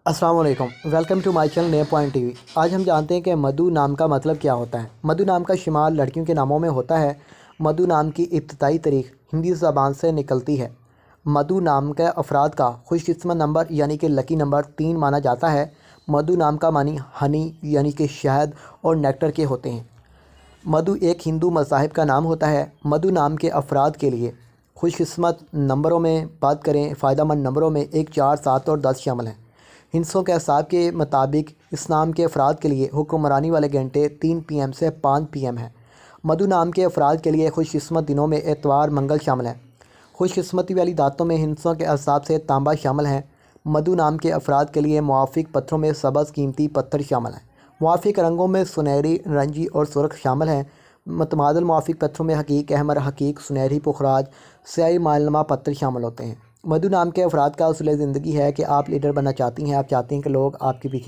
السلام علیکم، welcome to my channel new point T V. آج ہم جانتے ہیں کہ مدھو نام کا مطلب کیا ہوتا ہے۔ مدھو نام کا شمار لڑکیوں کے ناموں میں ہوتا ہے۔ مدھو نام کی ابتدائی تاریخ ہندی زبان سے نکلتی ہے۔ مدھو نام کے افراد کا خوش قسمت نمبر یعنی کہ لکی نمبر 3 مانا جاتا ہے۔ مدھو نام کا معنی ہنی یعنی کہ شہد اور نیکٹر کے ہوتے ہیں۔ مدھو ایک ہندو مذاہب کا نام ہوتا ہے۔ مدھو نام کے افراد کے لیے خوش قسمت نمبروں میں بات کریں، فائدہ مند نمبروں میں 1، 4، 7 اور 10 شامل ہیں۔ ہندسوں کے حساب کے مطابق اس نام کے افراد کے لیے حکمرانی والے گھنٹے 3 PM سے 5 PM ہیں۔ مدھو نام کے افراد کے لیے خوش قسمت دنوں میں اتوار، منگل شامل ہیں۔ خوش قسمتی والی دھاتوں میں ہندسوں کے حساب سے تانبا شامل ہیں۔ مدھو نام کے افراد کے لیے موافق پتھروں میں سبز قیمتی پتھر شامل ہیں۔ موافق رنگوں میں سنہری، نارنجی اور سرخ شامل ہیں۔ متبادل موافق پتھروں میں حقیق احمر، حقیق سنہری، پخراج، سیاہی مائلنما پتھر شامل ہوتے ہیں۔ مدھو نام کے افراد کا اصول زندگی ہے کہ آپ لیڈر بننا چاہتی ہیں، آپ چاہتی ہیں کہ لوگ آپ کے پیچھے